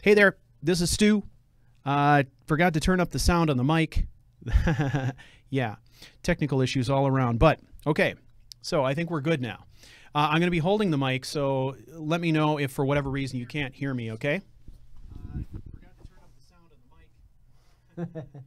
Hey there, this is Stu. Forgot to turn up the sound on the mic. Yeah, technical issues all around. But, okay, so I think we're good now. I'm going to be holding the mic, so let me know if for whatever reason you can't hear me, okay? Forgot to turn up the sound on the mic.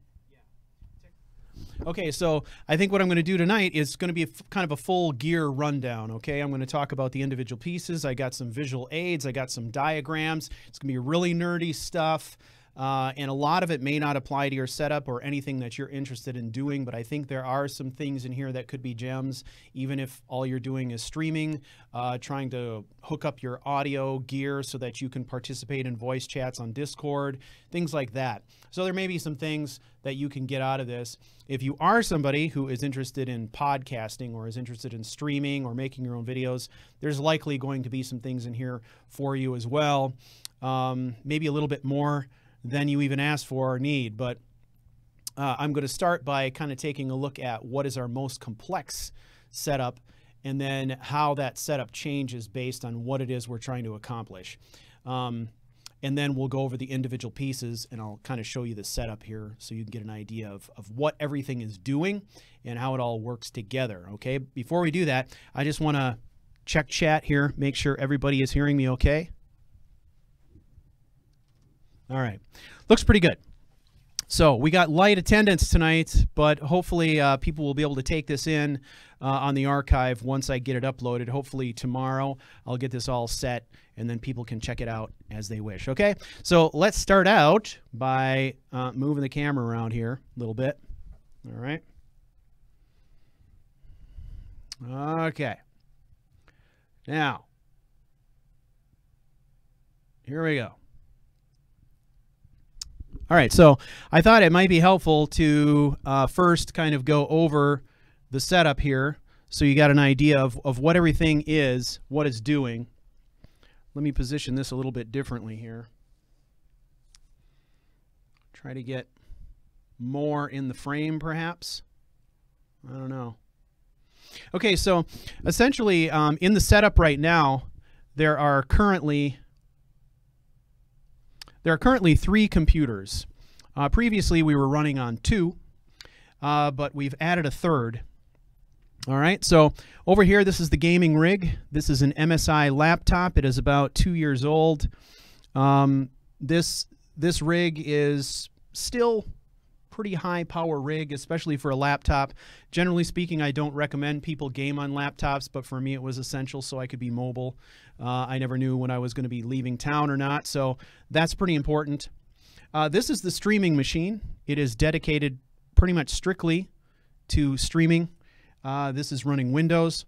Okay, so I think what I'm going to do tonight is going to be kind of a full gear rundown, okay? I'm going to talk about the individual pieces. I got some visual aids. I got some diagrams. It's going to be really nerdy stuff, and a lot of it may not apply to your setup or anything that you're interested in doing, but I think there are some things in here that could be gems, even if all you're doing is streaming, trying to hook up your audio gear so that you can participate in voice chats on Discord, things like that. So there may be some things that you can get out of this. If you are somebody who is interested in podcasting or is interested in streaming or making your own videos, there's likely going to be some things in here for you as well. Maybe a little bit more than you even asked for or need, but I'm going to start by kind of taking a look at what is our most complex setup and then how that setup changes based on what it is we're trying to accomplish. And then we'll go over the individual pieces and I'll kind of show you the setup here so you can get an idea of what everything is doing and how it all works together, okay? Before we do that, I just want to check chat here, make sure everybody is hearing me okay. All right, looks pretty good. So we got light attendance tonight, but hopefully people will be able to take this in on the archive once I get it uploaded. Hopefully tomorrow I'll get this all set and then people can check it out as they wish, okay? So let's start out by moving the camera around here a little bit, all right? Okay. Now, here we go. All right, so I thought it might be helpful to first kind of go over the setup here so you got an idea of what everything is, what it's doing. Let me position this a little bit differently here. Try to get more in the frame, perhaps. I don't know. Okay, so essentially in the setup right now, there are currently 3 computers. Previously, we were running on 2, but we've added a 3rd. All right, so over here, this is the gaming rig. This is an MSI laptop. It is about 2 years old. This rig is still pretty high power rig, especially for a laptop. Generally speaking, I don't recommend people game on laptops, but for me it was essential so I could be mobile. I never knew when I was going to be leaving town or not, so that's pretty important. This is the streaming machine. It is dedicated pretty much strictly to streaming. This is running Windows,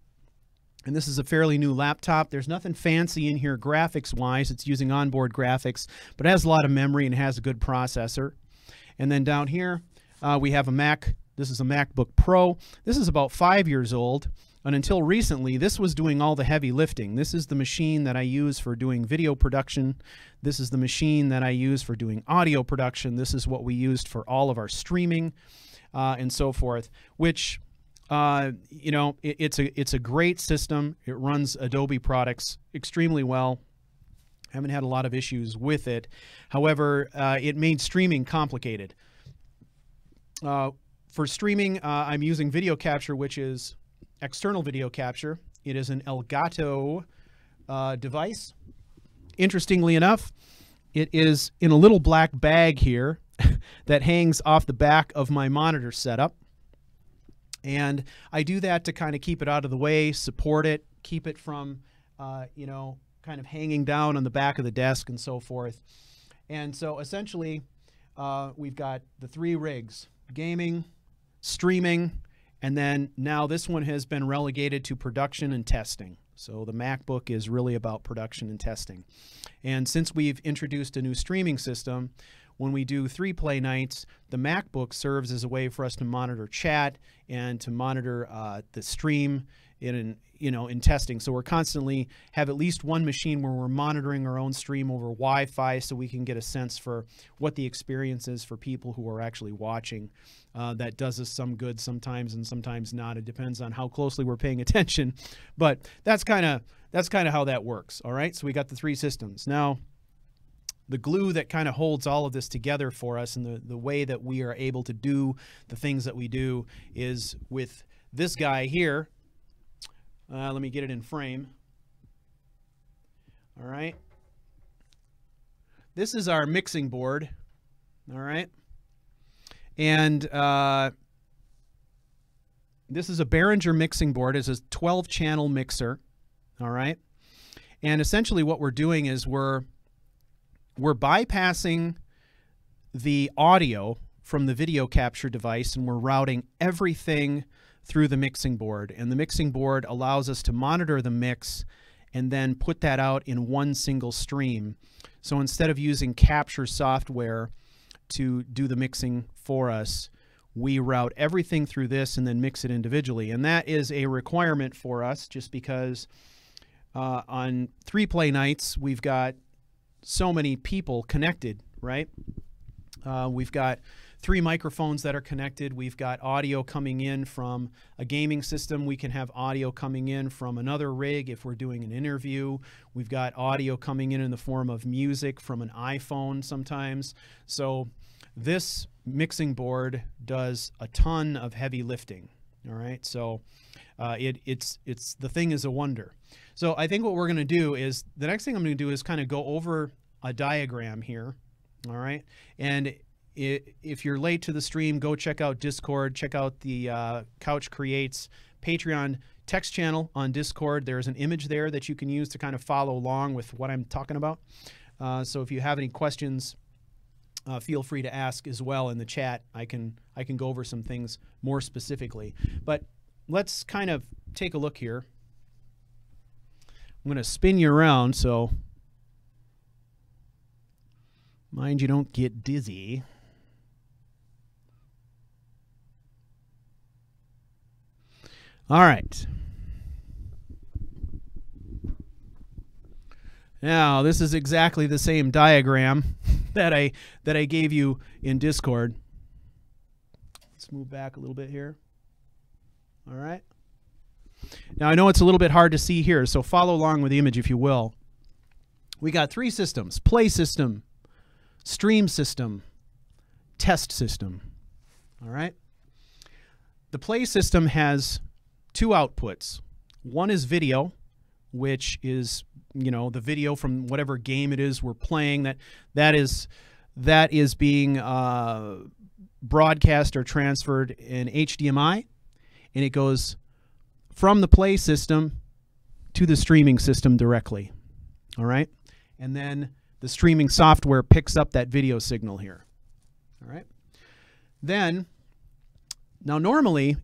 and this is a fairly new laptop. There's nothing fancy in here graphics-wise. It's using onboard graphics, but it has a lot of memory and has a good processor. And then down here, we have a Mac. This is a MacBook Pro. This is about 5 years old. And until recently, this was doing all the heavy lifting. This is the machine that I use for doing video production. This is the machine that I use for doing audio production. This is what we used for all of our streaming and so forth, which, you know, it's a great system. It runs Adobe products extremely well. Haven't had a lot of issues with it. However, it made streaming complicated. For streaming, I'm using video capture, which is external video capture. It is an Elgato device. Interestingly enough, it is in a little black bag here that hangs off the back of my monitor setup. And I do that to kind of keep it out of the way, support it, keep it from, you know, kind of hanging down on the back of the desk and so forth. And so essentially, we've got the 3 rigs: gaming, streaming, and then now this one has been relegated to production and testing. So the MacBook is really about production and testing. And since we've introduced a new streaming system, when we do 3-play nights, the MacBook serves as a way for us to monitor chat and to monitor the stream in testing. So we're constantly have at least one machine where we're monitoring our own stream over Wi-Fi so we can get a sense for what the experience is for people who are actually watching. That does us some good sometimes and sometimes not. It depends on how closely we're paying attention, but that's kind of how that works. All right, so we got the 3 systems. Now, the glue that kind of holds all of this together for us, and the way that we are able to do the things that we do is with this guy here. Let me get it in frame. All right. This is our mixing board. All right. And this is a Behringer mixing board. It's a 12-channel mixer. All right. And essentially what we're doing is we're bypassing the audio from the video capture device, and we're routing everything through the mixing board. And the mixing board allows us to monitor the mix and then put that out in one single stream. So instead of using capture software to do the mixing for us, we route everything through this and then mix it individually. And that is a requirement for us, just because on 3-play nights, we've got so many people connected, right? We've got 3 microphones that are connected. We've got audio coming in from a gaming system. We can have audio coming in from another rig if we're doing an interview. We've got audio coming in the form of music from an iPhone sometimes. So this mixing board does a ton of heavy lifting. All right, so it's the thing is a wonder. So I think what we're going to do is, the next thing I'm going to do is kind of go over a diagram here. All right, and if you're late to the stream, go check out Discord, check out the Couch Creates Patreon text channel on Discord. There's an image there that you can use to kind of follow along with what I'm talking about. So if you have any questions, feel free to ask as well in the chat. I can go over some things more specifically. But let's kind of take a look here. I'm going to spin you around, so mind you don't get dizzy. All right. Now, this is exactly the same diagram that I gave you in Discord. Let's move back a little bit here. All right. Now, I know it's a little bit hard to see here, so follow along with the image if you will. We got 3 systems: play system, stream system, test system. All right. The play system has 2 outputs. One is video, which is, you know, the video from whatever game it is we're playing. That is being broadcast or transferred in HDMI, and it goes from the play system to the streaming system directly. All right, and then the streaming software picks up that video signal here. All right, then. Now, normally,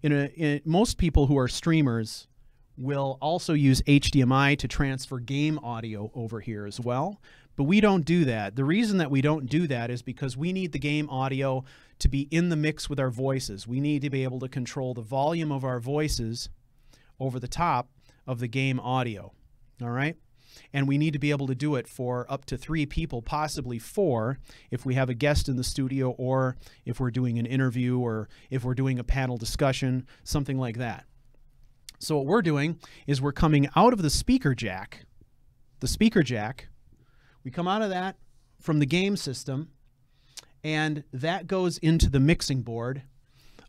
most people who are streamers will also use HDMI to transfer game audio over here as well, but we don't do that. The reason that we don't do that is because we need the game audio to be in the mix with our voices. We need to be able to control the volume of our voices over the top of the game audio, all right? And we need to be able to do it for up to 3 people, possibly 4, if we have a guest in the studio, or if we're doing an interview, or if we're doing a panel discussion, something like that. So what we're doing is we're coming out of the speaker jack. We come out of that from the game system, and that goes into the mixing board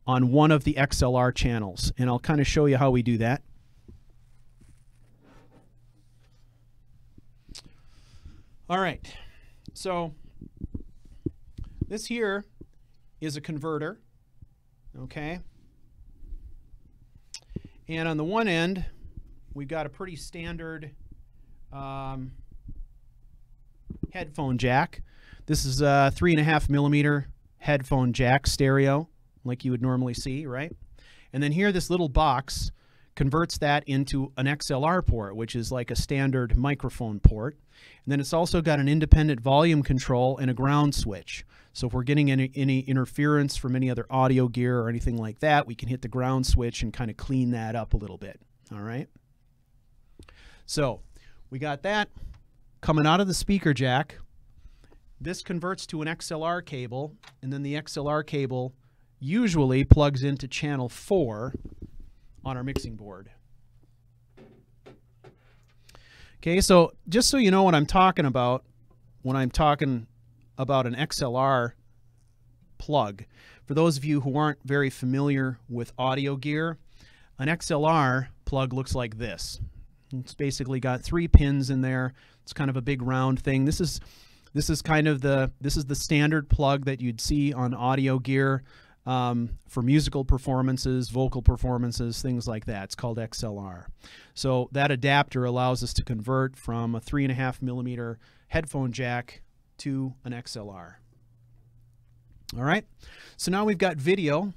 on one of the XLR channels. And I'll kind of show you how we do that. All right, so this here is a converter, okay? And on the one end, we've got a pretty standard headphone jack. This is a 3.5mm headphone jack stereo, like you would normally see, right? And then here, this little box converts that into an XLR port, which is like a standard microphone port. And then it's also got an independent volume control and a ground switch. So if we're getting any interference from any other audio gear or anything like that, we can hit the ground switch and kind of clean that up a little bit. All right. So we got that coming out of the speaker jack. This converts to an XLR cable, and then the XLR cable usually plugs into channel 4 on our mixing board. Okay, so just so you know what I'm talking about when I'm talking about an XLR plug. For those of you who aren't very familiar with audio gear, an XLR plug looks like this. It's basically got 3 pins in there. It's kind of a big round thing. This is the standard plug that you'd see on audio gear for musical performances, vocal performances, things like that. It's called XLR. So that adapter allows us to convert from a 3.5mm headphone jack to an XLR. All right, so now we've got video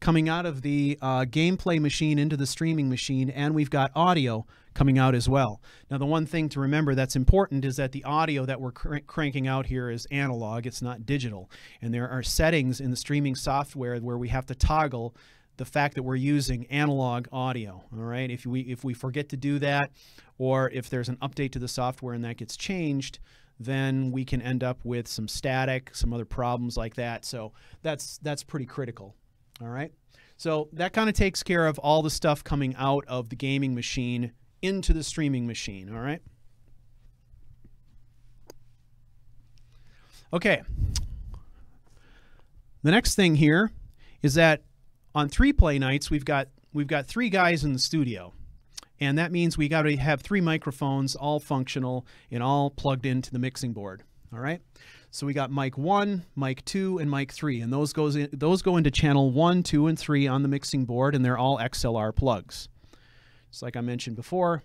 coming out of the gameplay machine into the streaming machine, and we've got audio coming out as well. Now, the one thing to remember that's important is that the audio that we're cranking out here is analog, it's not digital. And there are settings in the streaming software where we have to toggle the fact that we're using analog audio. All right, if we forget to do that, or if there's an update to the software and that gets changed, then we can end up with some static, some other problems like that. So that's pretty critical. All right, so that kind of takes care of all the stuff coming out of the gaming machine into the streaming machine. All right. Okay. The next thing here is that on 3-play nights we've got 3 guys in the studio, and that means we got to have 3 microphones, all functional and all plugged into the mixing board. All right. So we got mic 1, mic 2, and mic 3, and those go into channel 1, 2, and 3 on the mixing board, and they're all XLR plugs. Just like I mentioned before,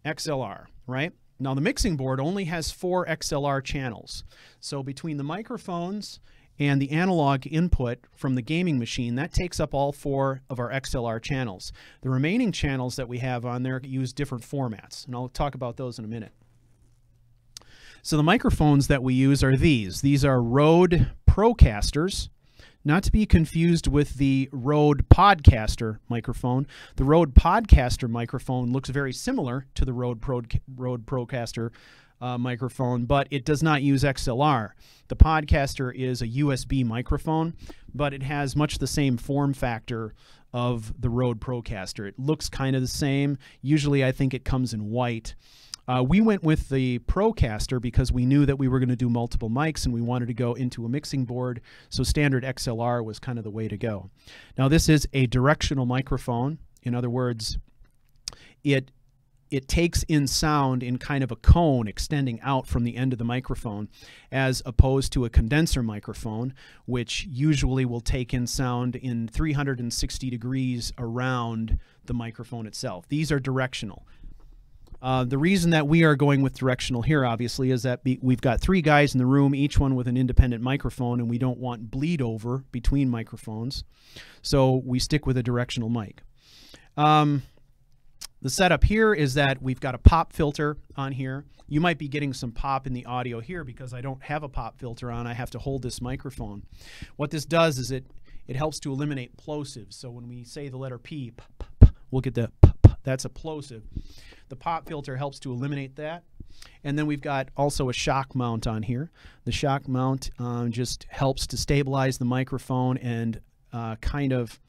XLR, right? Now the mixing board only has 4 XLR channels. So between the microphones and the analog input from the gaming machine, that takes up all 4 of our XLR channels. The remaining channels that we have on there use different formats, and I'll talk about those in a minute. So the microphones that we use are these. These are Rode Procasters, not to be confused with the Rode Podcaster microphone. The Rode Podcaster microphone looks very similar to the Rode Procaster microphone, but it does not use XLR. The Podcaster is a USB microphone, but it has much the same form factor of the Rode Procaster. It looks kind of the same. Usually I think it comes in white. We went with the Procaster because we knew that we were going to do multiple mics and we wanted to go into a mixing board, so standard XLR was kind of the way to go. Now this is a directional microphone. In other words, it takes in sound in kind of a cone extending out from the end of the microphone, as opposed to a condenser microphone, which usually will take in sound in 360 degrees around the microphone itself. These are directional. The reason that we are going with directional here, obviously, is that we've got 3 guys in the room, each one with an independent microphone, and we don't want bleed over between microphones. So we stick with a directional mic. The setup here is that we've got a pop filter on here. You might be getting some pop in the audio here because I don't have a pop filter on. I have to hold this microphone. What this does is it helps to eliminate plosives. So when we say the letter P, we'll get the p, that's a plosive. The pop filter helps to eliminate that. And then we've got also a shock mount on here. The shock mount just helps to stabilize the microphone and kind of,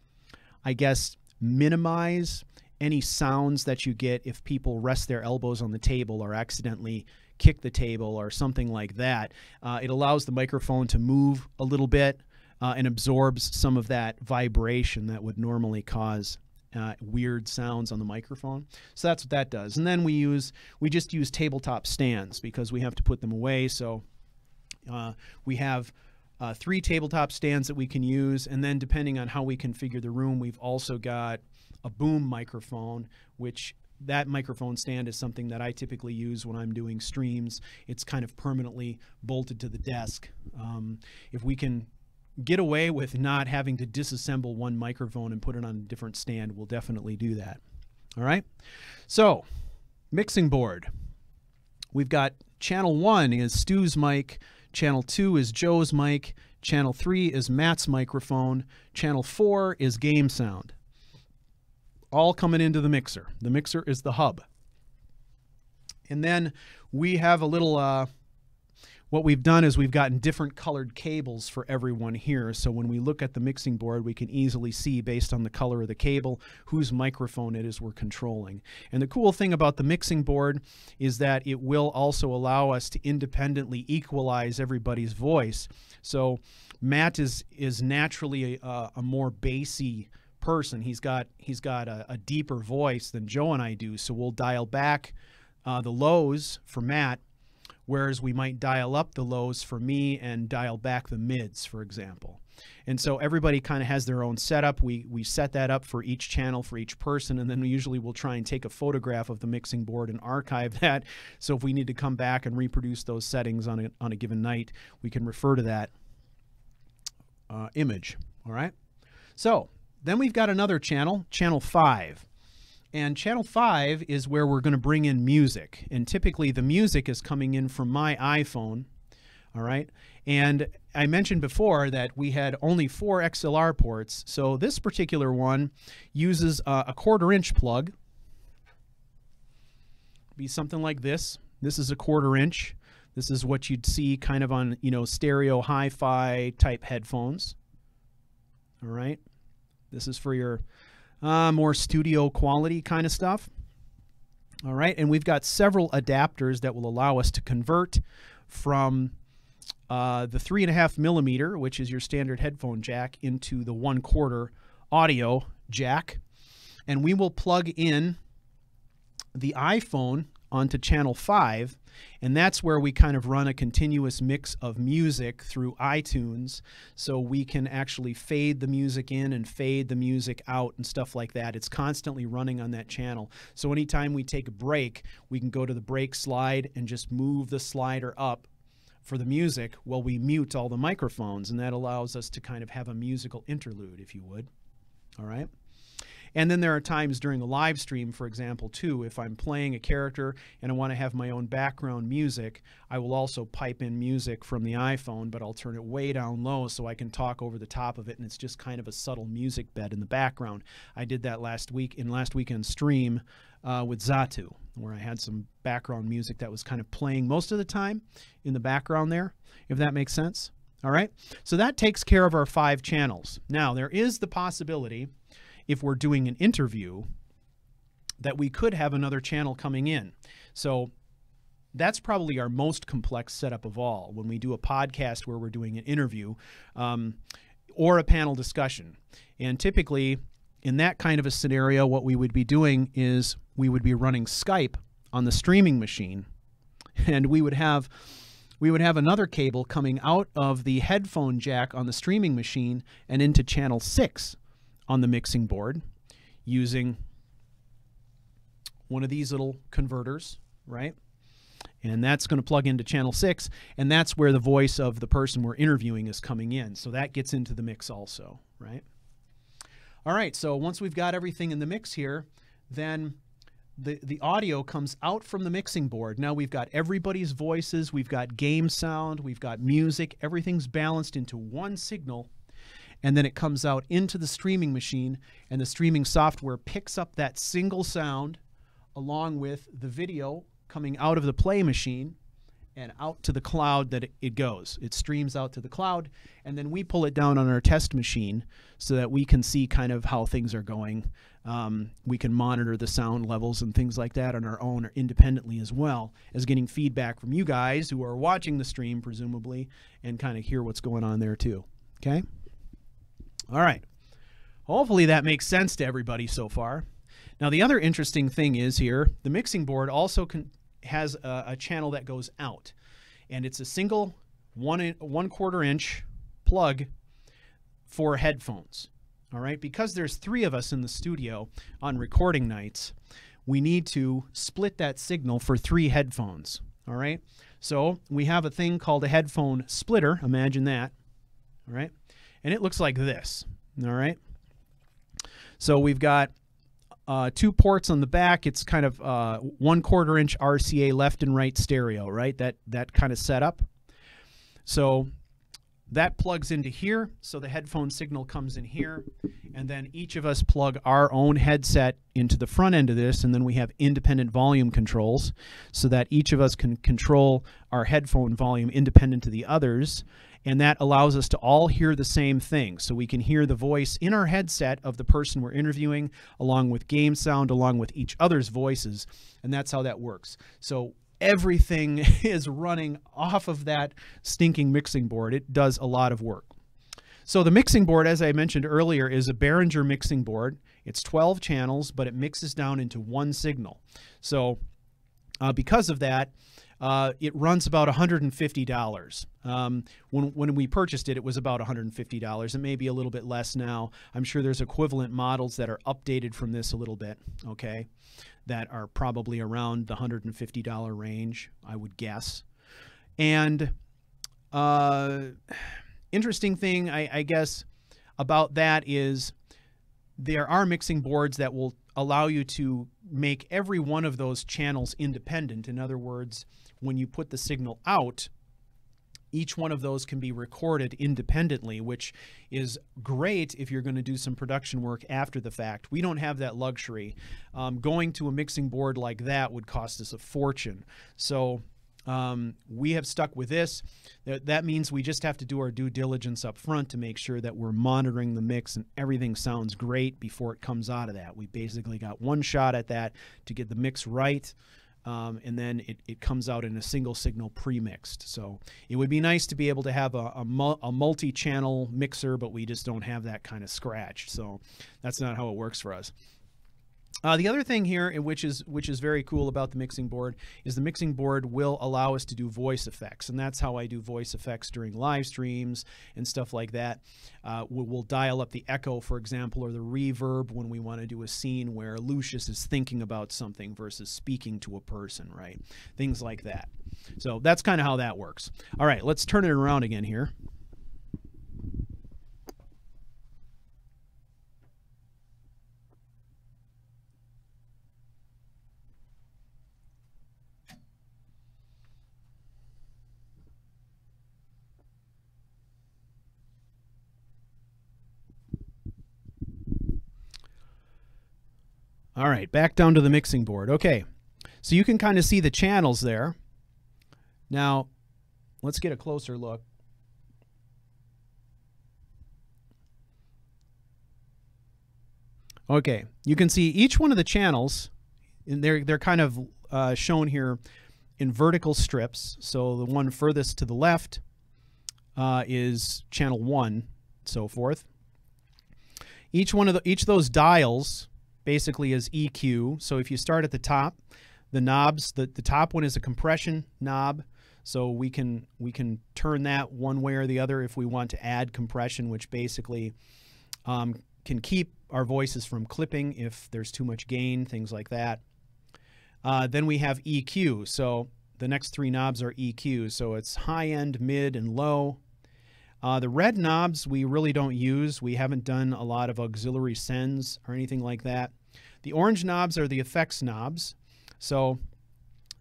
I guess, minimize any sounds that you get if people rest their elbows on the table or accidentally kick the table or something like that. It allows the microphone to move a little bit and absorbs some of that vibration that would normally cause weird sounds on the microphone. So that's what that does. And then we just use tabletop stands because we have to put them away. So we have 3 tabletop stands that we can use, and then depending on how we configure the room, we've also got a boom microphone, which that microphone stand is something that I typically use when I'm doing streams. It's kind of permanently bolted to the desk. If we can get away with not having to disassemble one microphone and put it on a different stand, we'll definitely do that. All right, so mixing board. We've got channel 1 is Stu's mic, channel 2 is Joe's mic, channel 3 is Matt's microphone, channel 4 is game sound. All coming into the mixer. The mixer is the hub. And then we have a little what we've done is we've gotten different colored cables for everyone here. So when we look at the mixing board, we can easily see based on the color of the cable whose microphone it is we're controlling. And the cool thing about the mixing board is that it will also allow us to independently equalize everybody's voice. So Matt is naturally a more bassy person. He's got a deeper voice than Joe and I do. So we'll dial back the lows for Matt, whereas we might dial up the lows for me and dial back the mids, for example. And so everybody kind of has their own setup. We set that up for each channel, for each person, and then we usually will try and take a photograph of the mixing board and archive that. So if we need to come back and reproduce those settings on a given night, we can refer to that image. All right. So then we've got another channel, channel 5. And channel 5 is where we're going to bring in music. And typically the music is coming in from my iPhone. All right. And I mentioned before that we had only 4 XLR ports. So this particular one uses a 1/4-inch plug. Be something like this. This is a 1/4-inch. This is what you'd see kind of on, you know, stereo hi-fi type headphones. All right. This is for your more studio quality kind of stuff. All right, and we've got several adapters that will allow us to convert from the 3.5 millimeter, which is your standard headphone jack, into the 1/4 audio jack. And we will plug in the iPhone onto channel 5, and that's where we kind of run a continuous mix of music through iTunes, so we can actually fade the music in and fade the music out and stuff like that. It's constantly running on that channel. So anytime we take a break, we can go to the break slide and just move the slider up for the music while we mute all the microphones, and that allows us to kind of have a musical interlude, if you would. All right. And then there are times during a live stream, for example, too, if I'm playing a character and I want to have my own background music, I will also pipe in music from the iPhone, but I'll turn it way down low so I can talk over the top of it, and it's just kind of a subtle music bed in the background. I did that last weekend's stream with Zatu, where I had some background music that was kind of playing most of the time in the background there, if that makes sense. All right, so that takes care of our 5 channels. Now, there is the possibility, if we're doing an interview, that we could have another channel coming in. So that's probably our most complex setup of all, when we do a podcast where we're doing an interview or a panel discussion. And typically, in that kind of a scenario, what we would be doing is we would be running Skype on the streaming machine, and we would have another cable coming out of the headphone jack on the streaming machine and into channel 6 on the mixing board using one of these little converters, right? And that's going to plug into channel 6, and that's where the voice of the person we're interviewing is coming in. So that gets into the mix also, right? All right, so once we've got everything in the mix here, then the audio comes out from the mixing board. Now we've got everybody's voices, we've got game sound, we've got music, everything's balanced into one signal, and then it comes out into the streaming machine, and the streaming software picks up that single sound along with the video coming out of the play machine and out to the cloud that it goes. It streams out to the cloud, and then we pull it down on our test machine so that we can see kind of how things are going. We can monitor the sound levels and things like that on our own or independently, as well as getting feedback from you guys who are watching the stream, presumably, and kind of hear what's going on there too. Okay? All right. Hopefully that makes sense to everybody so far. Now, the other interesting thing is here, the mixing board also has a channel that goes out, and it's a single 1/4 inch plug for headphones. All right, because there's 3 of us in the studio on recording nights, we need to split that signal for 3 headphones. All right, so we have a thing called a headphone splitter. Imagine that. All right, and it looks like this. All right, so we've got 2 ports on the back. It's kind of 1/4 inch RCA left and right stereo, right? That kind of setup. So that plugs into here, so the headphone signal comes in here, and then each of us plug our own headset into the front end of this, and then we have independent volume controls so that each of us can control our headphone volume independent to the others, and that allows us to all hear the same thing. So we can hear the voice in our headset of the person we're interviewing, along with game sound, along with each other's voices, and that's how that works. So everything is running off of that stinking mixing board. It does a lot of work. So the mixing board, as I mentioned earlier, is a Behringer mixing board. It's 12 channels, but it mixes down into one signal. So because of that, it runs about $150. When we purchased it, it was about $150. It may be a little bit less now. I'm sure there's equivalent models that are updated from this a little bit, okay, that are probably around the $150 range, I would guess. And interesting thing, I guess, about that is there are mixing boards that will allow you to make every one of those channels independent. In other words, when you put the signal out, each one of those can be recorded independently, which is great if you're going to do some production work after the fact. We don't have that luxury. Going to a mixing board like that would cost us a fortune. So we have stuck with this. That means we just have to do our due diligence up front to make sure that we're monitoring the mix and everything sounds great before it comes out of that. We basically got one shot at that to get the mix right. And then it comes out in a single signal pre-mixed. So it would be nice to be able to have a multi-channel mixer, but we just don't have that kind of scratch. So that's not how it works for us. The other thing here, which is very cool about the mixing board, is the mixing board will allow us to do voice effects, and that's how I do voice effects during live streams and stuff like that. We'll dial up the echo, for example, or the reverb when we want to do a scene where Lucius is thinking about something versus speaking to a person, right? Things like that. So that's kind of how that works. All right, let's turn it around again here. All right, back down to the mixing board. Okay, so you can kind of see the channels there. Now, let's get a closer look. Okay, you can see each one of the channels, and they're kind of shown here in vertical strips. So the one furthest to the left is channel 1, so forth. Each of those dials basically is EQ. So if you start at the top, the knobs, the top one is a compression knob. So we can turn that one way or the other if we want to add compression, which basically can keep our voices from clipping if there's too much gain, things like that. Then we have EQ. So the next three knobs are EQ. So it's high end, mid, and low. The red knobs we really don't use. We haven't done a lot of auxiliary sends or anything like that. The orange knobs are the effects knobs. So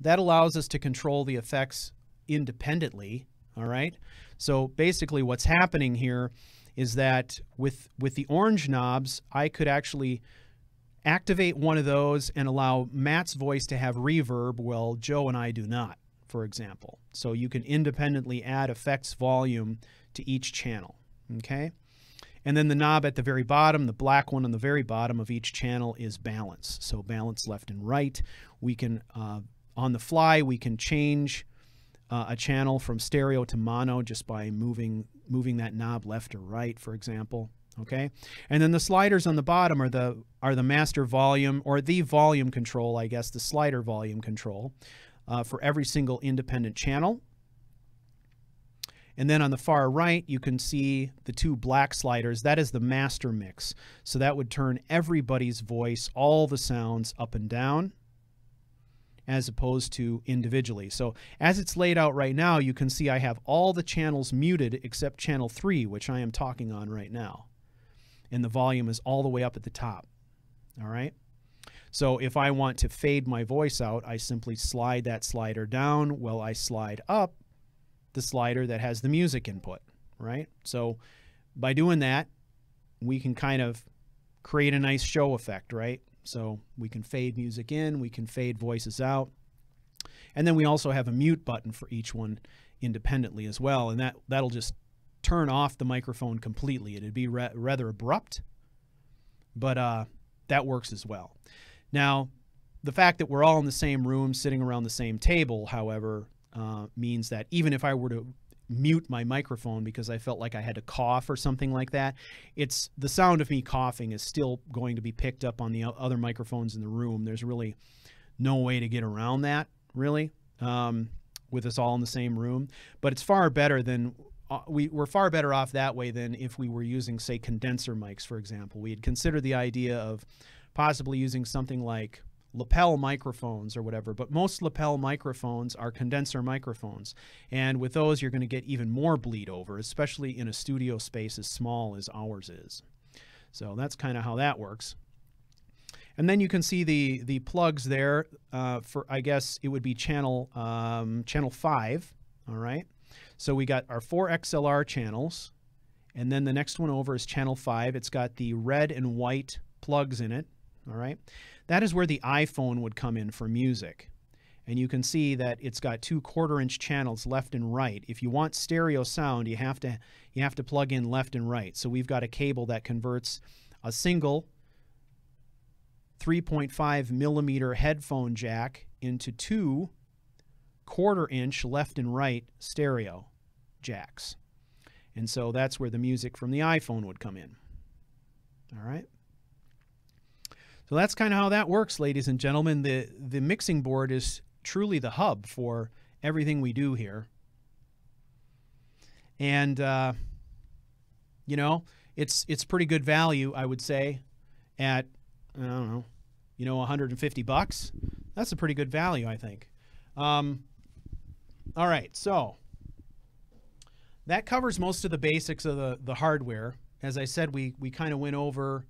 that allows us to control the effects independently, all right? So basically what's happening here is that with the orange knobs, I could actually activate one of those and allow Matt's voice to have reverb, while Joe and I do not, for example. So you can independently add effects volume to each channel, okay? And then the knob at the very bottom, the black one on the very bottom of each channel, is balance. So balance left and right. We can, on the fly, we can change a channel from stereo to mono just by moving that knob left or right, for example, okay? And then the sliders on the bottom are the master volume, or the volume control, I guess, the slider volume control for every single independent channel. And then on the far right, you can see the two black sliders. That is the master mix. So that would turn everybody's voice, all the sounds, up and down, as opposed to individually. So as it's laid out right now, you can see I have all the channels muted except channel 3, which I am talking on right now. And the volume is all the way up at the top. All right? So if I want to fade my voice out, I simply slide that slider down while I slide up the slider that has the music input. right? So by doing that, we can kind of create a nice show effect, right? So we can fade music in, we can fade voices out. And then we also have a mute button for each one independently as well. And that'll just turn off the microphone completely. It'd be rather abrupt, but that works as well. Now, the fact that we're all in the same room, sitting around the same table, however, means that even if I were to mute my microphone because I felt like I had to cough or something like that, the sound of me coughing is still going to be picked up on the other microphones in the room. There's really no way to get around that, really, with us all in the same room. But it's far better than we're far better off that way than if we were using, say, condenser mics, for example. We had considered the idea of possibly using something like lapel microphones or whatever, but most lapel microphones are condenser microphones, and with those you're going to get even more bleed over, especially in a studio space as small as ours is. So that's kind of how that works. And then you can see the plugs there for, I guess it would be channel 5. All right, so we got our 4 XLR channels, and then the next one over is channel 5. It's got the red and white plugs in it. All right, that is where the iPhone would come in for music. And you can see that it's got 2 1/4-inch channels left and right. If you want stereo sound, you have to plug in left and right. So we've got a cable that converts a single 3.5 millimeter headphone jack into 2 1/4-inch left and right stereo jacks. And so that's where the music from the iPhone would come in. All right. So that's kind of how that works, ladies and gentlemen. The mixing board is truly the hub for everything we do here. And, you know, it's pretty good value, I would say, at, I don't know, you know, $150. That's a pretty good value, I think. All right, so that covers most of the basics of the hardware. As I said, we kind of went over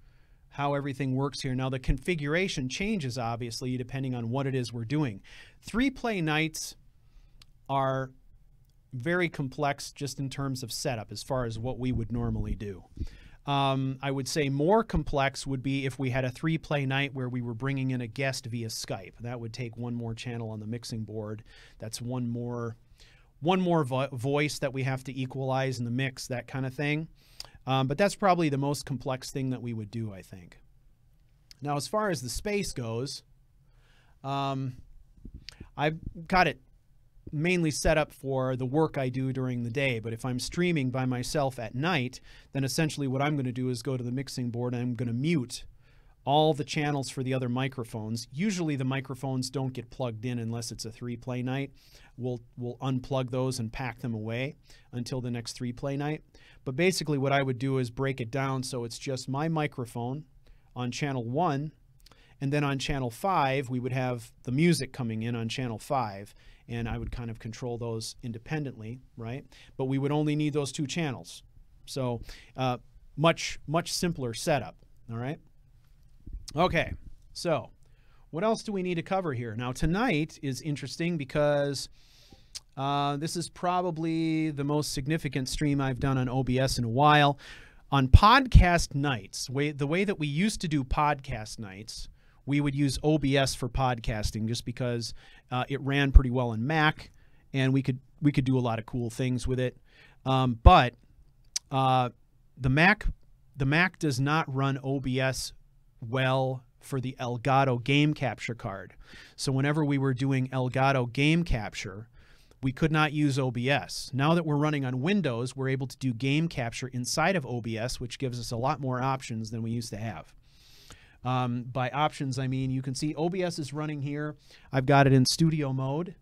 how everything works here. Now the configuration changes obviously depending on what it is we're doing. 3-play nights are very complex just in terms of setup as far as what we would normally do. I would say more complex would be if we had a 3-play night where we were bringing in a guest via Skype. That would take one more channel on the mixing board. That's one more voice that we have to equalize in the mix, that kind of thing. But that's probably the most complex thing that we would do, I think. Now, as far as the space goes, I've got it mainly set up for the work I do during the day. But if I'm streaming by myself at night, then essentially what I'm going to do is go to the mixing board and I'm going to mute all the channels for the other microphones. Usually the microphones don't get plugged in unless it's a 3-play night. We'll unplug those and pack them away until the next 3-play night. But basically what I would do is break it down so it's just my microphone on channel 1, and then on channel 5 we would have the music coming in on channel 5, and I would kind of control those independently, right? But we would only need those 2 channels. So much simpler setup, all right? Okay, so what else do we need to cover here? Now tonight is interesting because this is probably the most significant stream I've done on OBS in a while. On podcast nights, the way that we used to do podcast nights, we would use OBS for podcasting just because it ran pretty well in Mac, and we could do a lot of cool things with it. But the Mac does not run OBS well for the Elgato game capture card. So whenever we were doing Elgato game capture, we could not use OBS. Now that we're running on Windows, we're able to do game capture inside of OBS, which gives us a lot more options than we used to have. By options, I mean, you can see OBS is running here. I've got it in studio mode.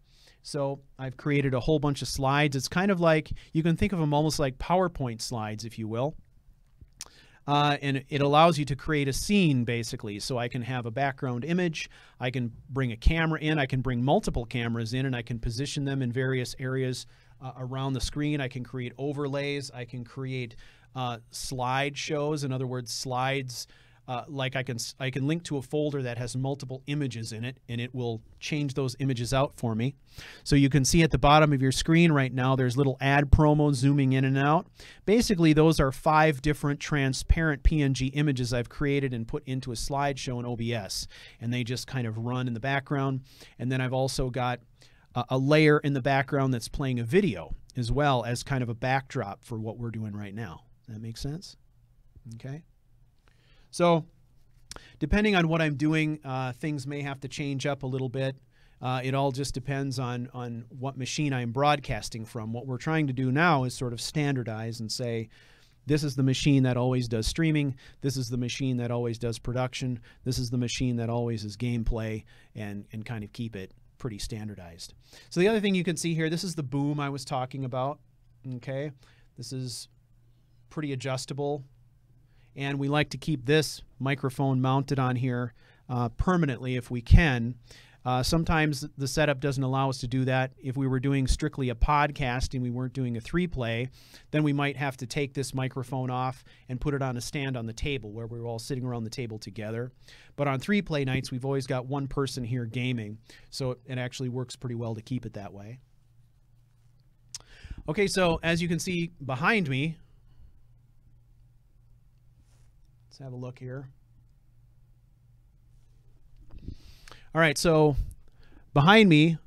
So I've created a whole bunch of slides. It's kind of like, you can think of them almost like PowerPoint slides, if you will. And it allows you to create a scene, basically. So I can have a background image, I can bring a camera in, I can bring multiple cameras in, and I can position them in various areas around the screen. I can create overlays, I can create slide shows, in other words, slides like I can link to a folder that has multiple images in it, and it will change those images out for me. So you can see at the bottom of your screen right now, there's little ad promos zooming in and out. Basically, those are 5 different transparent PNG images I've created and put into a slideshow in OBS, and they just kind of run in the background. And then I've also got a layer in the background that's playing a video as well as kind of a backdrop for what we're doing right now. Does that make sense? Okay. So depending on what I'm doing, things may have to change up a little bit. It all just depends on what machine I'm broadcasting from. What we're trying to do now is sort of standardize and say, this is the machine that always does streaming. This is the machine that always does production. This is the machine that always is gameplay, and kind of keep it pretty standardized. So the other thing you can see here, this is the boom I was talking about. Okay, this is pretty adjustable, and we like to keep this microphone mounted on here permanently if we can. Sometimes the setup doesn't allow us to do that. If we were doing strictly a podcast and we weren't doing a 3-play, then we might have to take this microphone off and put it on a stand on the table where we're all sitting around the table together. But on 3-play nights, we've always got one person here gaming, so it actually works pretty well to keep it that way. Okay, so as you can see behind me, let's have a look here. All right, so behind me,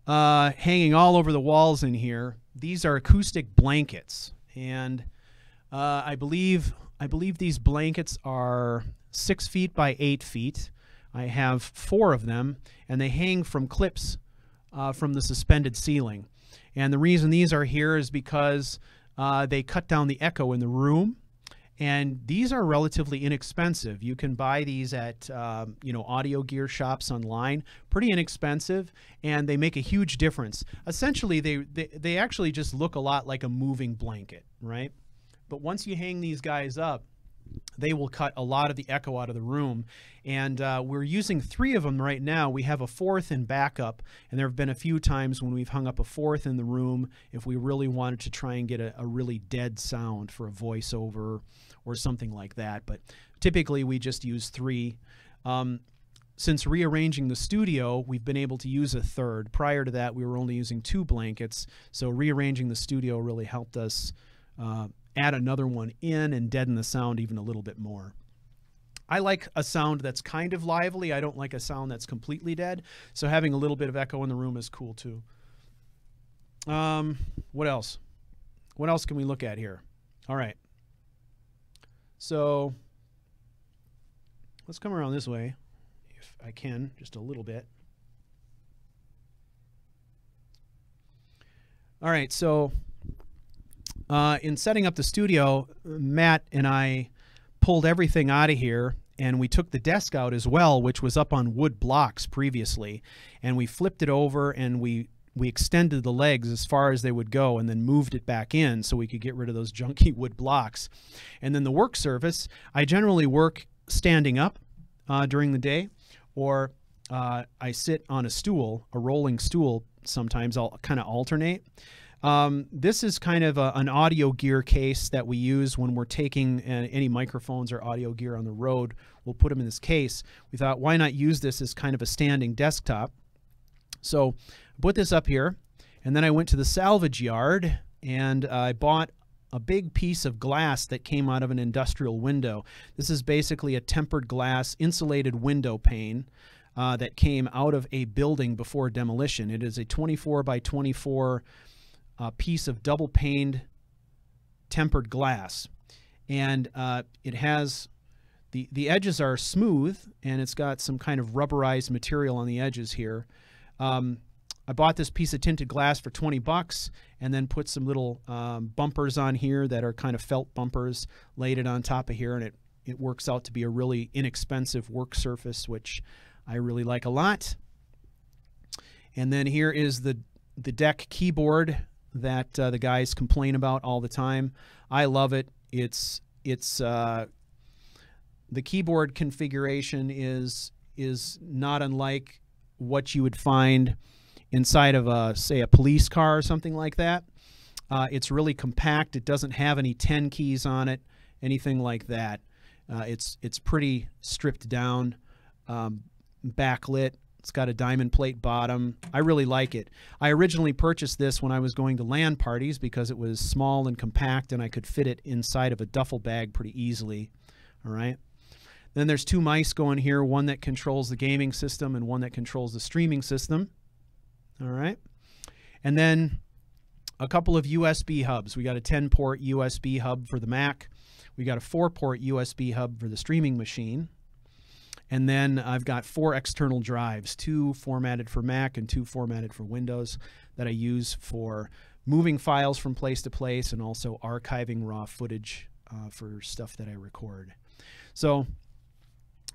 hanging all over the walls in here, these are acoustic blankets, and I believe these blankets are 6 feet by 8 feet. I have 4 of them, and they hang from clips from the suspended ceiling. And the reason these are here is because they cut down the echo in the room. And these are relatively inexpensive. You can buy these at audio gear shops online, pretty inexpensive, and they make a huge difference. Essentially, they actually just look a lot like a moving blanket, right? But once you hang these guys up, they will cut a lot of the echo out of the room. And we're using 3 of them right now. We have a 4th in backup, and there have been a few times when we've hung up a 4th in the room if we really wanted to try and get a really dead sound for a voiceover or something like that. But typically we just use 3. Since rearranging the studio, we've been able to use a 3rd. Prior to that, we were only using 2 blankets. So rearranging the studio really helped us add another one in and deaden the sound even a little bit more. I like a sound that's kind of lively. I don't like a sound that's completely dead. So having a little bit of echo in the room is cool too. What else? What else can we look at here? All right. So let's come around this way, if I can, just a little bit. All right, so in setting up the studio, Matt and I pulled everything out of here, and we took the desk out as well, which was up on wood blocks previously, and we flipped it over and we extended the legs as far as they would go and then moved it back in so we could get rid of those junky wood blocks. And then the work surface, I generally work standing up during the day, or I sit on a stool, a rolling stool. Sometimes I'll kind of alternate. This is kind of an audio gear case that we use when we're taking any microphones or audio gear on the road. We'll put them in this case. We thought, why not use this as kind of a standing desktop? So I put this up here, and then I went to the salvage yard, and I bought a big piece of glass that came out of an industrial window. This is basically a tempered glass insulated window pane that came out of a building before demolition. It is a 24 by 24 piece of double paned tempered glass, and it has the edges are smooth, and it's got some kind of rubberized material on the edges here. I bought this piece of tinted glass for 20 bucks and then put some little bumpers on here that are kind of felt bumpers, laid it on top of here, and it works out to be a really inexpensive work surface, which I really like a lot. And then here is the deck keyboard that the guys complain about all the time. I love it. It's the keyboard configuration is not unlike what you would find inside of say a police car or something like that. It's really compact. It doesn't have any 10 keys on it, anything like that. It's pretty stripped down, backlit. It's got a diamond plate bottom. I really like it. I originally purchased this when I was going to LAN parties because it was small and compact and I could fit it inside of a duffel bag pretty easily. All right. Then there's two mice going here, one that controls the gaming system and one that controls the streaming system. All right. And then a couple of USB hubs. We got a 10-port USB hub for the Mac. We got a 4-port USB hub for the streaming machine. And then I've got 4 external drives, 2 formatted for Mac and 2 formatted for Windows that I use for moving files from place to place and also archiving raw footage for stuff that I record. So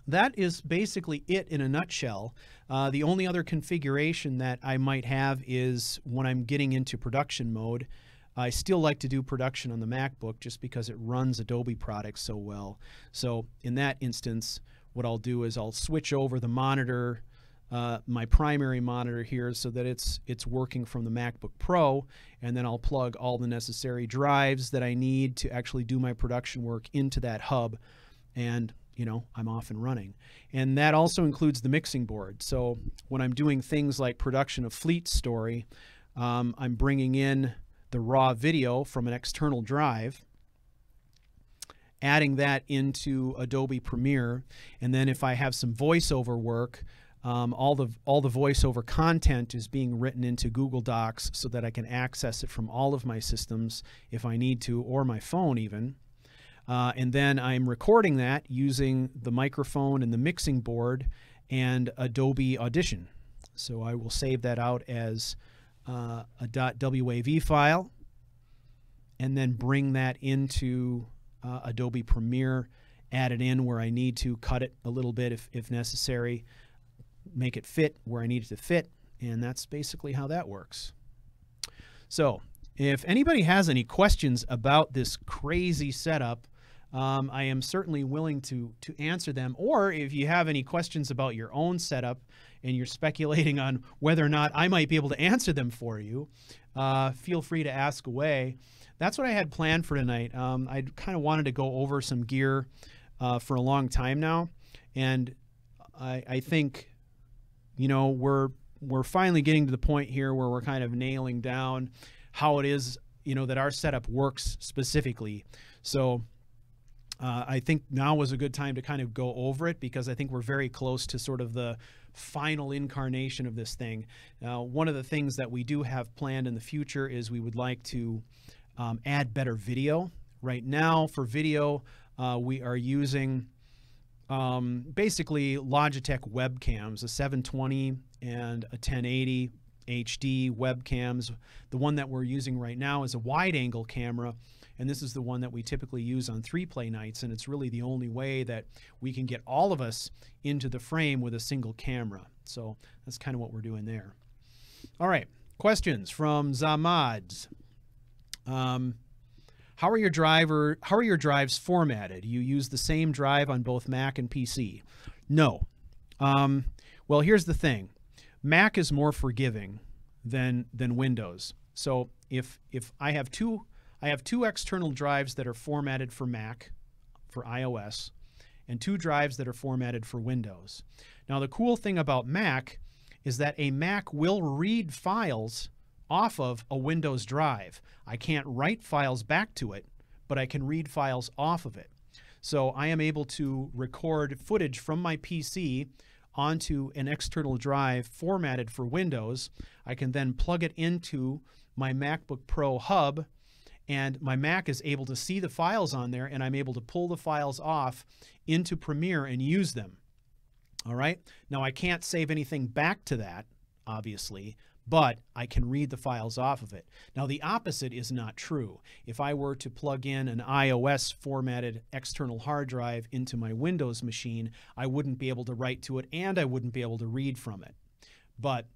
that is basically it in a nutshell. The only other configuration that I might have is when I'm getting into production mode. I still like to do production on the MacBook just because it runs Adobe products so well. So in that instance, what I'll do is I'll switch over the monitor, my primary monitor here, so that it's working from the MacBook Pro, and then I'll plug all the necessary drives that I need to actually do my production work into that hub, and you know, I'm off and running. And that also includes the mixing board. So when I'm doing things like production of Fleet's story, I'm bringing in the raw video from an external drive, adding that into Adobe Premiere, and then if I have some voiceover work, all the voiceover content is being written into Google Docs so that I can access it from all of my systems if I need to, or my phone even. And then I'm recording that using the microphone and the mixing board and Adobe Audition. So I will save that out as a .wav file and then bring that into Adobe Premiere, add it in where I need to, cut it a little bit if necessary, make it fit where I need it to fit, and that's basically how that works. So if anybody has any questions about this crazy setup, I am certainly willing to answer them, or if you have any questions about your own setup and you're speculating on whether or not I might be able to answer them for you, feel free to ask away. That's what I had planned for tonight. I kind of wanted to go over some gear for a long time now, and I think, you know, we're finally getting to the point here where we're kind of nailing down how it is, you know, that our setup works specifically. So I think now was a good time to kind of go over it, because I think we're very close to sort of the final incarnation of this thing. Now, one of the things that we do have planned in the future is we would like to add better video. Right now for video, we are using basically Logitech webcams, a 720 and a 1080 HD webcams. The one that we're using right now is a wide angle camera, and this is the one that we typically use on 3-play nights, and it's really the only way that we can get all of us into the frame with a single camera. So that's kind of what we're doing there. All right, questions from Zamads. How are your drives formatted? You use the same drive on both Mac and PC? No. Well, here's the thing. Mac is more forgiving than Windows. So if I have two external drives that are formatted for Mac, for iOS, and 2 drives that are formatted for Windows. Now the cool thing about Mac is that a Mac will read files off of a Windows drive. I can't write files back to it, but I can read files off of it. So I am able to record footage from my PC onto an external drive formatted for Windows. I can then plug it into my MacBook Pro hub, and my Mac is able to see the files on there, and I'm able to pull the files off into Premiere and use them. All right? Now I can't save anything back to that, obviously, but I can read the files off of it. Now the opposite is not true. If I were to plug in an iOS formatted external hard drive into my Windows machine, I wouldn't be able to write to it and I wouldn't be able to read from it. But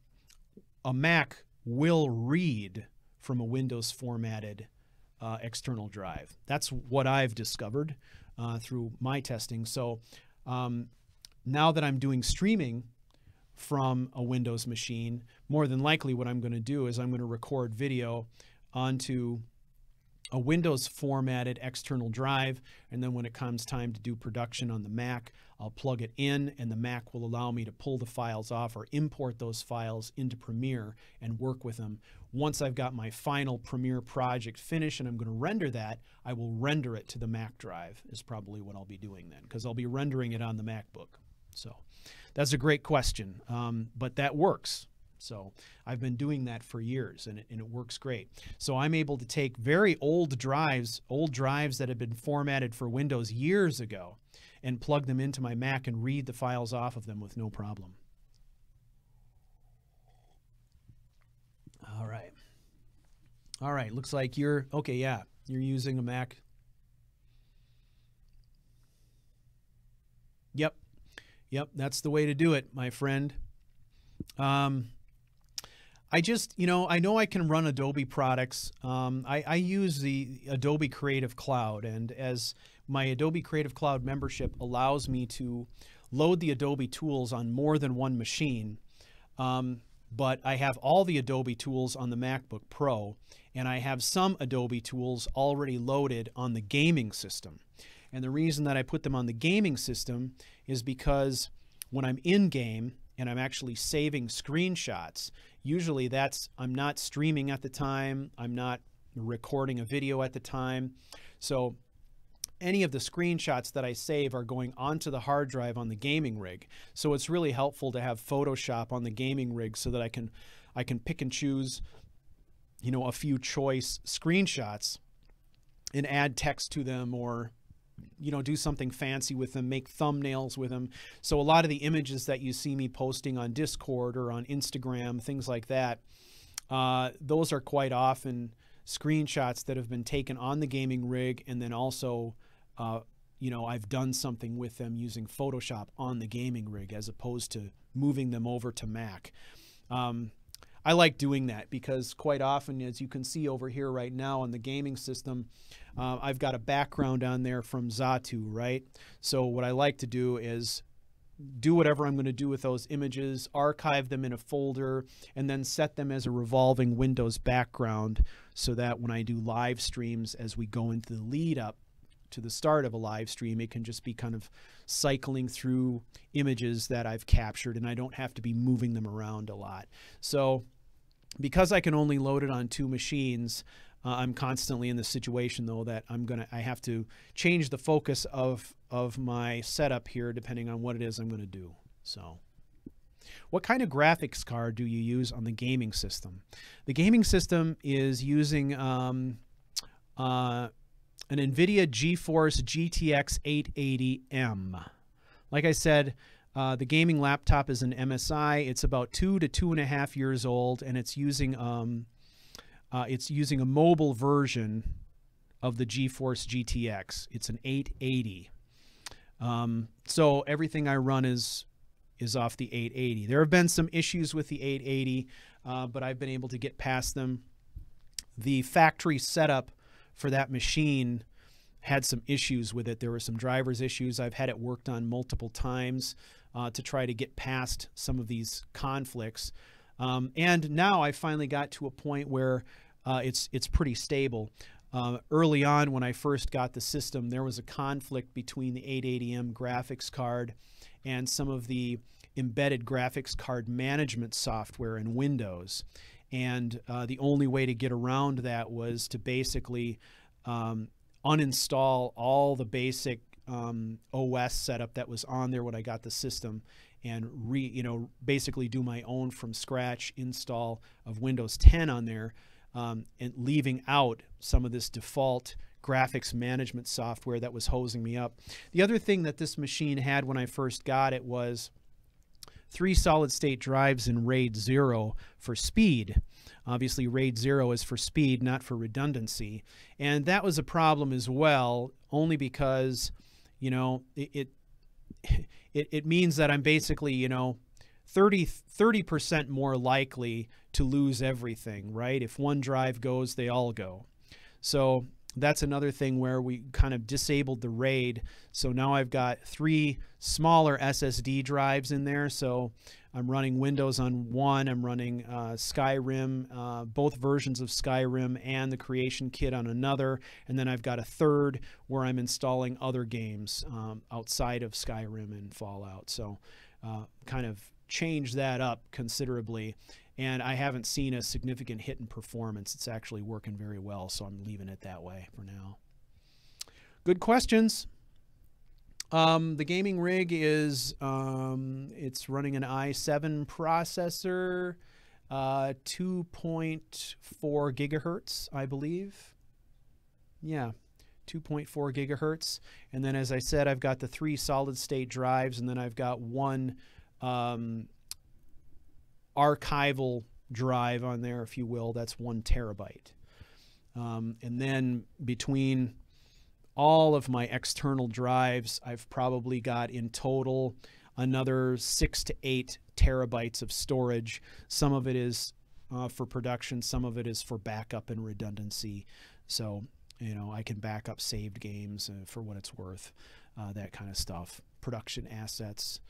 a Mac will read from a Windows formatted external drive. That's what I've discovered through my testing. So now that I'm doing streaming from a Windows machine, more than likely what I'm going to do is I'm going to record video onto a Windows formatted external drive, and then when it comes time to do production on the Mac, I'll plug it in, and the Mac will allow me to pull the files off or import those files into Premiere and work with them. Once I've got my final Premiere project finished and I'm going to render that, I will render it to the Mac drive is probably what I'll be doing then, because I'll be rendering it on the MacBook. So that's a great question, but that works. So I've been doing that for years, and it works great. So I'm able to take very old drives that had been formatted for Windows years ago, and plug them into my Mac and read the files off of them with no problem. All right. All right, looks like you're, okay, yeah, you're using a Mac. Yep, that's the way to do it, my friend. I just, you know I can run Adobe products. I use the Adobe Creative Cloud, and as my Adobe Creative Cloud membership allows me to load the Adobe tools on more than one machine, but I have all the Adobe tools on the MacBook Pro, and I have some Adobe tools already loaded on the gaming system. And the reason that I put them on the gaming system is because when I'm in game and I'm actually saving screenshots, usually I'm not streaming at the time, I'm not recording a video at the time. So any of the screenshots that I save are going onto the hard drive on the gaming rig. So it's really helpful to have Photoshop on the gaming rig so that I can pick and choose, a few choice screenshots and add text to them, or do something fancy with them, make thumbnails with them. So a lot of the images that you see me posting on Discord or on Instagram, things like that, those are quite often screenshots that have been taken on the gaming rig, and then also I've done something with them using Photoshop on the gaming rig as opposed to moving them over to Mac. I like doing that because quite often, as you can see over here right now on the gaming system, I've got a background on there from Zatu, right? So what I like to do is do whatever I'm going to do with those images, archive them in a folder, and then set them as a revolving Windows background so that when I do live streams, as we go into the lead up to the start of a live stream, it can just be kind of cycling through images that I've captured, and I don't have to be moving them around a lot. So because I can only load it on 2 machines, I'm constantly in the situation though that I have to change the focus of my setup here depending on what it is I'm going to do. So what kind of graphics card do you use on the gaming system? The gaming system is using an NVIDIA GeForce GTX 880M. Like I said, the gaming laptop is an MSI. It's about 2 to 2.5 years old, and it's using a mobile version of the GeForce GTX. It's an 880. So everything I run is off the 880. There have been some issues with the 880, but I've been able to get past them. The factory setup for that machine had some issues with it. There were some drivers issues. I've had it worked on multiple times to try to get past some of these conflicts. And now I finally got to a point where it's pretty stable. Early on when I first got the system, there was a conflict between the 880M graphics card and some of the embedded graphics card management software in Windows. And the only way to get around that was to basically uninstall all the basic OS setup that was on there when I got the system, and basically do my own from scratch install of Windows 10 on there, and leaving out some of this default graphics management software that was hosing me up. The other thing that this machine had when I first got it was 3 solid-state drives in RAID 0 for speed. Obviously, RAID 0 is for speed, not for redundancy. And that was a problem as well, only because, it means that I'm basically, 30% more likely to lose everything, right? If one drive goes, they all go. So that's another thing where we kind of disabled the RAID. So now I've got 3 smaller SSD drives in there. So I'm running Windows on one, I'm running Skyrim, both versions of Skyrim and the Creation Kit on another. And then I've got a third where I'm installing other games outside of Skyrim and Fallout. So kind of changed that up considerably. And I haven't seen a significant hit in performance. It's actually working very well, so I'm leaving it that way for now. Good questions. The gaming rig is, it's running an i7 processor, 2.4 gigahertz, I believe. Yeah, 2.4 gigahertz. And then, as I said, I've got the 3 solid-state drives, and then I've got 1 archival drive on there, if you will. That's 1 terabyte. And then between all of my external drives, I've probably got in total another 6 to 8 terabytes of storage. Some of it is for production, some of it is for backup and redundancy. So, you know, I can back up saved games for what it's worth, that kind of stuff. Production assets,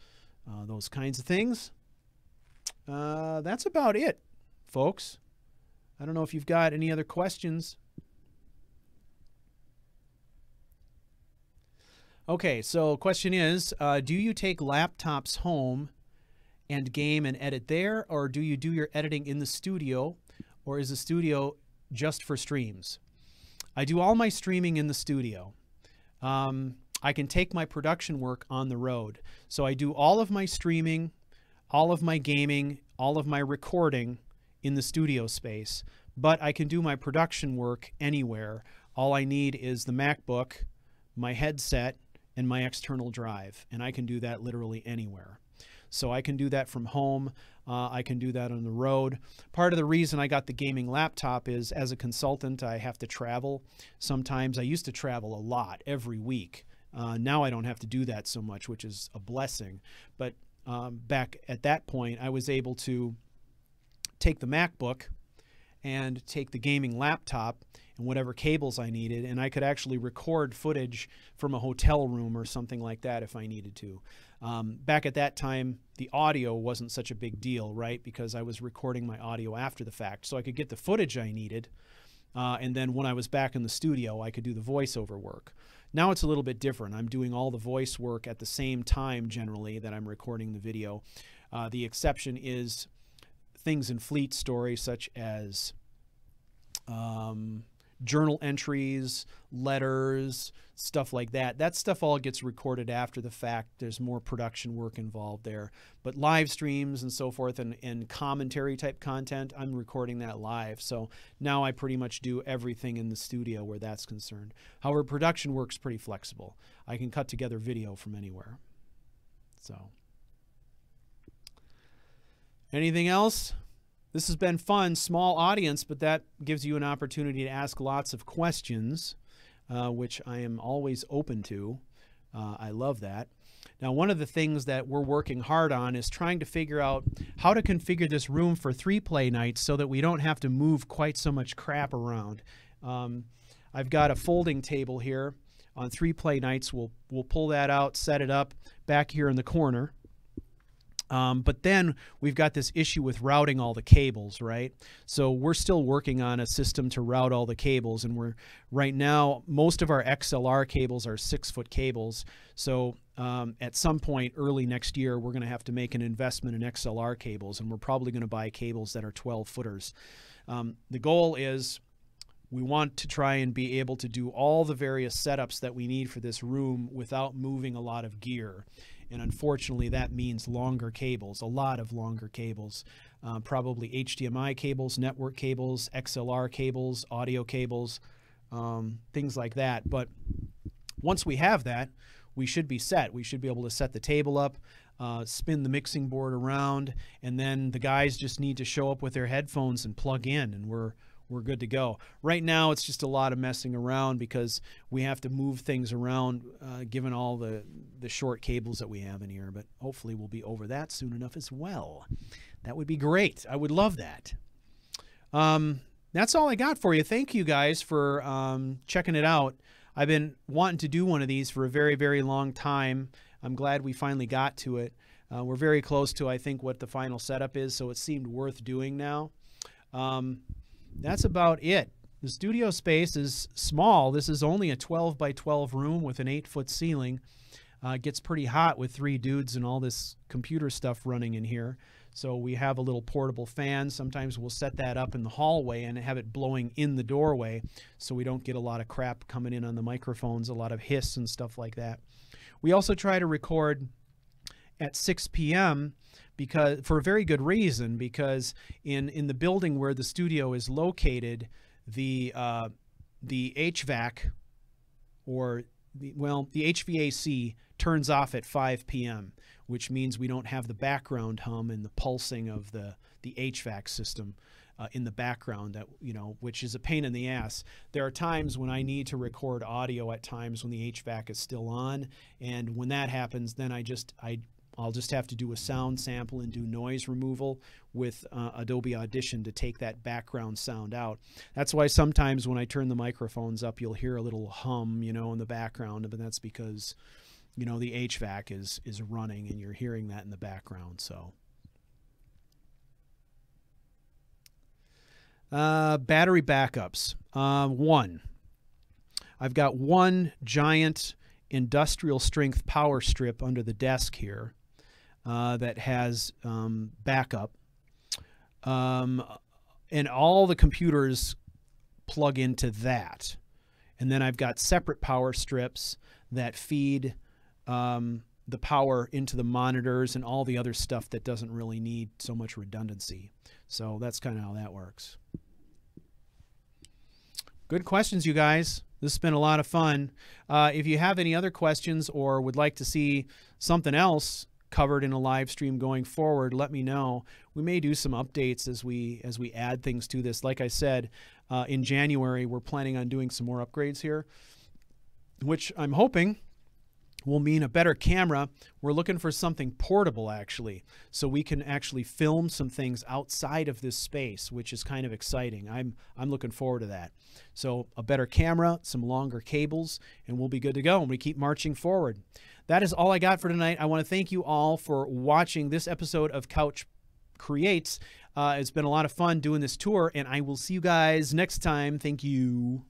those kinds of things. That's about it, folks. I don't know if you've got any other questions. Okay, so question is, do you take laptops home and game and edit there, or do you do your editing in the studio, or is the studio just for streams? I do all my streaming in the studio. I can take my production work on the road. So I do all of my streaming, all of my gaming, all of my recording in the studio space, but I can do my production work anywhere. All I need is the MacBook, my headset, and my external drive, and I can do that literally anywhere. So I can do that from home. I can do that on the road. Part of the reason I got the gaming laptop is, as a consultant, I have to travel. Sometimes I used to travel a lot every week. Now I don't have to do that so much, which is a blessing. But back at that point, I was able to take the MacBook and take the gaming laptop and whatever cables I needed, and I could actually record footage from a hotel room or something like that if I needed to. Back at that time, the audio wasn't such a big deal, right? Because I was recording my audio after the fact, so I could get the footage I needed, and then when I was back in the studio, I could do the voiceover work. Now it's a little bit different. I'm doing all the voice work at the same time generally that I'm recording the video. The exception is things in Fleet Story, such as journal entries, letters, stuff like that. That stuff all gets recorded after the fact. There's more production work involved there. But live streams and so forth, and commentary type content, I'm recording that live. So now I pretty much do everything in the studio where that's concerned. However, production work's pretty flexible. I can cut together video from anywhere. So, anything else? This has been fun, small audience, but that gives you an opportunity to ask lots of questions, which I am always open to. I love that. Now, one of the things that we're working hard on is trying to figure out how to configure this room for 3-play nights so that we don't have to move quite so much crap around. I've got a folding table here on 3-play nights. We'll pull that out, set it up back here in the corner. But then we've got this issue with routing all the cables, right? So we're still working on a system to route all the cables, and right now most of our XLR cables are 6-foot cables. So at some point early next year, we're going to have to make an investment in XLR cables, and we're probably going to buy cables that are 12-footers. The goal is we want to try and be able to do all the various setups that we need for this room without moving a lot of gear. And unfortunately, that means longer cables, a lot of longer cables, probably HDMI cables, network cables, XLR cables, audio cables, things like that. But once we have that, we should be set. We should be able to set the table up, spin the mixing board around, and then the guys just need to show up with their headphones and plug in, and we're good to go. Right now, it's just a lot of messing around because we have to move things around given all the short cables that we have in here. But hopefully we'll be over that soon enough as well. That would be great. I would love that. that's all I got for you. Thank you guys for checking it out. I've been wanting to do one of these for a very, very long time. I'm glad we finally got to it. We're very close to, I think, what the final setup is, so it seemed worth doing now. That's about it. The studio space is small. This is only a 12 by 12 room with an 8-foot ceiling. It gets pretty hot with 3 dudes and all this computer stuff running in here. So we have a little portable fan. Sometimes we'll set that up in the hallway and have it blowing in the doorway so we don't get a lot of crap coming in on the microphones, a lot of hiss and stuff like that. We also try to record at 6 p.m. because for a very good reason, because in the building where the studio is located, the HVAC or the HVAC turns off at 5 p.m., which means we don't have the background hum and the pulsing of the HVAC system in the background, that, you know, which is a pain in the ass. There are times when I need to record audio at times when the HVAC is still on, and when that happens, then I'll just have to do a sound sample and do noise removal with Adobe Audition to take that background sound out. That's why sometimes when I turn the microphones up, you'll hear a little hum, you know, in the background, but that's because, you know, the HVAC is running and you're hearing that in the background. So battery backups. One, I've got one giant industrial strength power strip under the desk here that has backup, and all the computers plug into that. And then I've got separate power strips that feed the power into the monitors and all the other stuff that doesn't really need so much redundancy. So that's kind of how that works. Good questions, you guys. This has been a lot of fun. If you have any other questions or would like to see something else covered in a live stream going forward, let me know. We may do some updates as we add things to this. Like I said, in January, we're planning on doing some more upgrades here, which I'm hoping will mean a better camera. We're looking for something portable, actually, so we can actually film some things outside of this space, which is kind of exciting. I'm looking forward to that. So a better camera, some longer cables, and we'll be good to go, and we keep marching forward. That is all I got for tonight. I want to thank you all for watching this episode of Couch Creates. It's been a lot of fun doing this tour, and I will see you guys next time. Thank you.